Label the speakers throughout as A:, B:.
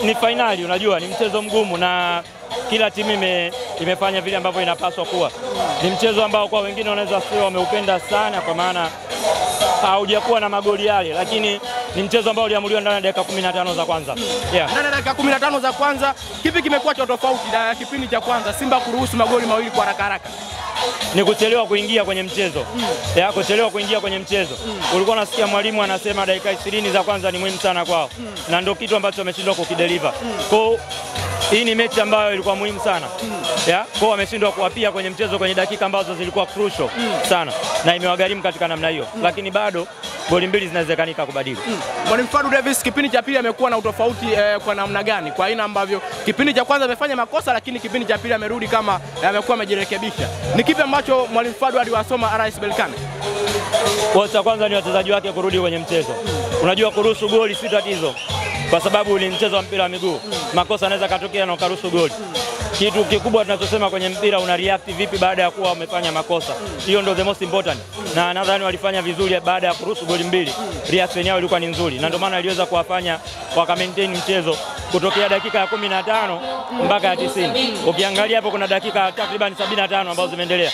A: ni finali, unajua ni mchezo mgumu na kila timu imefanya vile ambavyo inapaswa kuwa. Ni mchezo ambao kwa wengine wanaweza sio wameupenda sana kwa maana haujakuwa na magoli yale, lakini ni mchezo ambao uliamuliwa ndani ya dakika 15 za kwanza.
B: Ndani ya dakika 15 za kwanza, kipi kimekuwa cha tofauti na kipindi cha kwanza Simba kuruhusu magoli mawili kwa haraka?
A: Ni kuchelewa kuingia kwenye mchezo. Kuchelewa kuingia kwenye mchezo. Ulikuwa unasikia mwalimu anasema dakika 20 za kwanza ni muhimu sana kwao. Na ndio kitu ambacho wameshindwa kukideliver. Kwa hii ni mechi ambayo ilikuwa muhimu sana. Kwa wameshindwa kuwapia kwenye mchezo kwenye dakika ambazo zilikuwa crucial sana na imewagharimu katika namna hiyo. Lakini bado goli mbili zinawezekanika kubadili.
B: Mwalimu Fadlu Davis kipindi cha pili amekuwa na utofauti kwa namna gani? Kwa aina ambavyo kipindi cha kwanza amefanya makosa lakini kipindi cha pili amerudi kama amekuwa amejirekebisha. Ni kipi ambacho mwalimu Fadlu aliwasoma RS Berkane?
A: Cha kwanza ni wachezaji wake kurudi kwenye mchezo. Unajua kuruhusu goli si tatizo kwa sababu ni mchezo wa mpira wa miguu. Makosa yanaweza katokea na ukaruhusu goli. Kitu kikubwa tunachosema kwenye mpira una react vipi baada ya kuwa umefanya makosa. Hiyo ndio the most important. Na nadhani walifanya vizuri baada ya kuruhusu goli mbili. Reaction yao ilikuwa ni nzuri na ndio maana iliweza kuwafanya waka maintain mchezo kutokea dakika ya 15 mpaka ya 90. Ukiangalia hapo kuna dakika takriban 75 ambazo zimeendelea.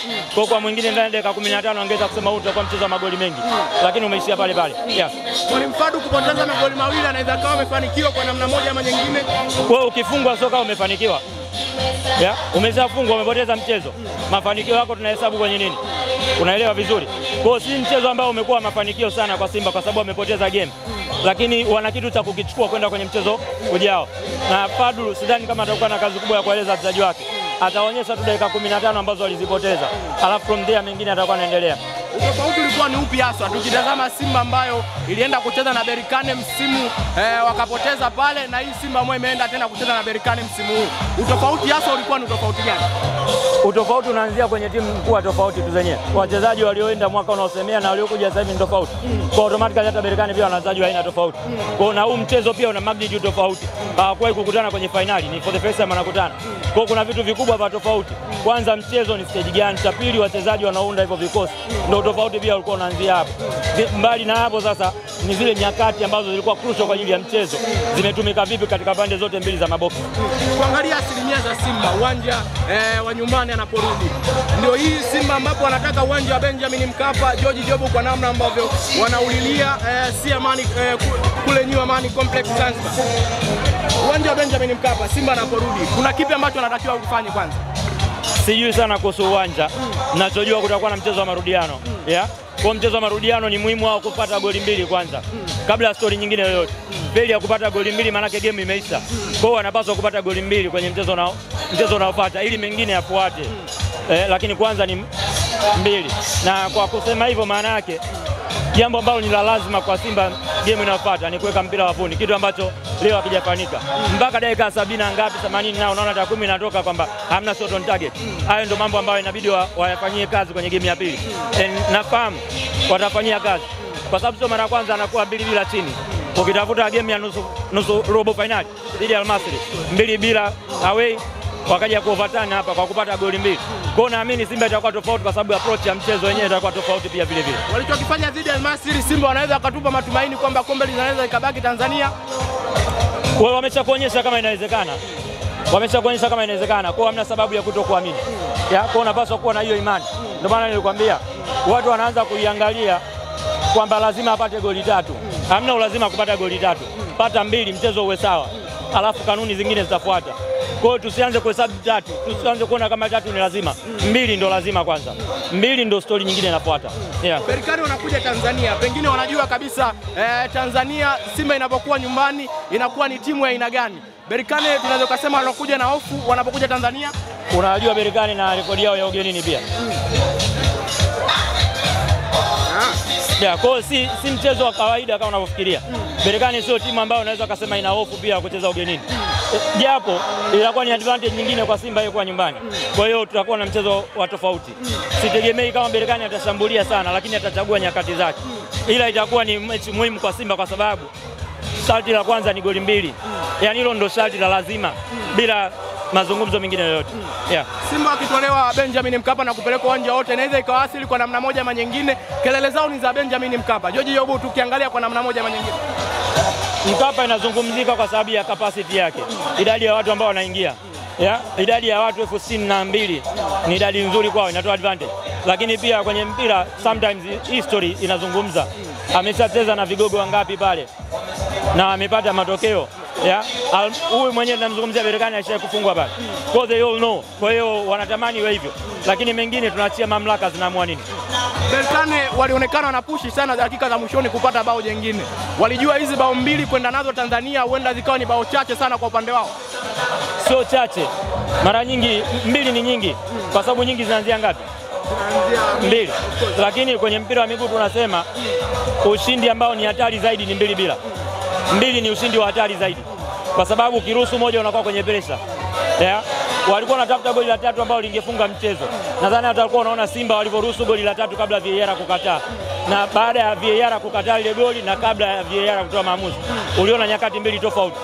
A: Kwa mwingine ndani ya dakika 15 angeweza kusema huu utakuwa mchezo wa magoli mengi. Lakini umeishia pale pale.
B: Mwalimu Fadlu kupoteza magoli mawili anaweza kama amefanikiwa kwa namna moja ama nyingine.
A: Kwa ukifungwa soka umefanikiwa. Umeshafungwa umepoteza mchezo. Mafanikio yako tunahesabu kwenye nini? Unaelewa vizuri. Kwa si mchezo ambao umekuwa mafanikio sana kwa Simba kwa sababu wamepoteza game. Lakini wana kitu cha kukichukua kwenda kwenye mchezo ujao. Na Fadlu sidhani kama atakuwa na kazi kubwa ya kueleza wachezaji wake. Ataonyesha tu dakika 15 ambazo walizipoteza. Alafu from there mengine atakuwa anaendelea.
B: Utofauti ulikuwa ni upi hasa? Tukitazama Simba ambayo ilienda kucheza na Berkane msimu wakapoteza pale na hii Simba ambayo imeenda tena kucheza na Berkane msimu huu. Utofauti hasa ulikuwa ni utofauti gani?
A: Utofauti unaanzia kwenye timu kuwa tofauti tu zenyewe. Wachezaji walioenda mwaka unaosemea na waliokuja sasa hivi ni tofauti. Kwa automatically hata Berkane pia wanachezaji wa aina tofauti. Kwa na huu mchezo pia una magnitude tofauti. Hawakuwahi kukutana kwenye finali, ni for the first time wanakutana. Kwa kuna vitu vikubwa vya tofauti. Kwanza mchezo ni stage gani? Cha pili wachezaji wanaounda hivyo vikosi. Ndio tofauti pia ulikuwa unaanzia hapo. Mbali na hapo sasa ni zile nyakati ambazo zilikuwa crucial kwa ajili ya mchezo. Zimetumika vipi katika pande zote mbili za maboksi.
B: Kuangalia asilimia za Simba uwanja wa nyumbani anaporudi. Ndio hii Simba ambapo wanataka uwanja wa Benjamin Mkapa, George Jobu kwa namna ambavyo wanaulilia si Amani kule New Amani Complex Zanzibar. Uwanja wa Benjamin Mkapa Simba anaporudi. Kuna kipi ambacho anatakiwa kufanya kwanza?
A: Sijui sana kuhusu uwanja. Ninachojua kutakuwa na mchezo wa marudiano. Kwa mchezo wa marudiano ni muhimu wao kupata goli mbili kwanza. Kabla ya story nyingine yoyote. Beli ya kupata goli mbili maana yake game imeisha. Kwa hiyo wanapaswa kupata goli mbili kwenye mchezo unaofuata ili mengine yafuate. Lakini kwanza ni mbili. Na kwa kusema hivyo maana yake jambo ambalo ni la lazima kwa Simba game inayofuata ni kuweka mpira wavuni, kitu ambacho leo hakijafanyika. Mpaka dakika 70 ngapi 80 nao unaona takwimu inatoka kwamba hamna shot on target. Hayo ndio mambo ambayo inabidi wayafanyie kazi kwenye game ya pili. Nafahamu watafanyia kazi. Kwa sababu sio mara ya kwanza anakuwa 2-0 chini. Ukitafuta game ya nusu robo finali dhidi ya Al Masry 2-0 away wakaja kuoverturn hapa kwa kupata goli mbili. Kwa hiyo naamini Simba itakuwa tofauti kwa sababu approach ya mchezo wenyewe itakuwa tofauti pia vile vile.
B: Walichokifanya dhidi ya Al Masry Simba wanaweza kutupa matumaini kwamba kombe linaweza ikabaki Tanzania.
A: Wao wameshakuonyesha kama inawezekana. Wameshakuonyesha kama inawezekana. Kwa hamna sababu ya kutokuamini. Kwa unapaswa kuwa na hiyo imani. Ndio maana nilikwambia watu wanaanza kuiangalia kwamba lazima apate goli tatu. Hamna ulazima kupata goli tatu. Pata mbili mchezo uwe sawa. Alafu kanuni zingine zitafuata. Kwa hiyo tusianze kuhesabu tatu. Tusianze kuona kama tatu ni lazima. Mbili ndo lazima kwanza. Mbili ndo story nyingine inafuata.
B: Berkane wanakuja Tanzania. Pengine wanajua kabisa Tanzania Simba inapokuwa nyumbani inakuwa ni timu ya aina gani. Berkane tunaweza kusema wanakuja na hofu wanapokuja Tanzania.
A: Unajua Berkane na rekodi yao ya ugenini pia. Kwa si mchezo wa kawaida kama unavyofikiria. Berkane sio timu ambayo unaweza kusema ina hofu pia kucheza ugenini. Japo itakuwa ni advantage nyingine kwa Simba yeye kwa nyumbani. Kwa hiyo tutakuwa na mchezo wa tofauti. Sitegemei kama Berkane atashambulia sana lakini atachagua nyakati zake. Ila itakuwa ni mechi muhimu kwa Simba kwa sababu sharti la kwanza ni goli mbili. Yaani hilo ndo sharti la lazima bila mazungumzo mengine yoyote.
B: Simba wakitolewa Benjamin Mkapa na kupelekwa uwanja wote inaweza ikawasili kwa namna moja ama nyingine. Kelele zao ni za Benjamin Mkapa. George Jobu tukiangalia kwa namna moja ama nyingine.
A: Mkapa inazungumzika kwa sababu ya capacity yake, idadi ya watu ambao wanaingia. Idadi ya watu 62,000 ni idadi nzuri kwao, inatoa advantage. Lakini pia kwenye mpira sometimes history inazungumza. Ameshacheza na vigogo wangapi pale na amepata matokeo. Huyu mwenyewe tunamzungumzia Berkane alishaye kufungwa pale. Because they all know. Kwa hiyo wanatamani iwe hivyo. Lakini mengine tunaachia mamlaka zinaamua nini.
B: Berkane walionekana wanapushi sana dakika za mwishoni kupata bao jingine. Walijua hizi bao mbili kwenda nazo Tanzania huenda zikawa ni bao chache sana kwa upande wao.
A: Sio chache. Mara nyingi mbili ni nyingi. Kwa sababu nyingi zinaanzia ngapi? Mbili. Lakini kwenye mpira wa miguu tunasema ushindi ambao ni hatari zaidi ni 2-2. Mbili ni ushindi wa hatari zaidi. Kwa sababu kiruhusu moja unakuwa kwenye pressure. Walikuwa wanatafuta goli la 3 ambao lingefunga mchezo. Nadhani hata walikuwa wanaona Simba walivyoruhusu goli la 3 kabla VAR kukataa. Na baada ya VAR kukataa ile goli na kabla ya VAR kutoa maamuzi. Uliona nyakati mbili tofauti.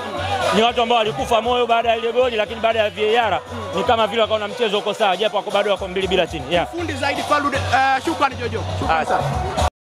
A: Ni watu ambao walikufa moyo baada ya ile goli, lakini baada ya VAR ni kama vile wakaona mchezo uko sawa, japo bado wako 2-2 chini.
B: Fundi zaidi Falud, shukrani Jojo. Shukrani sana.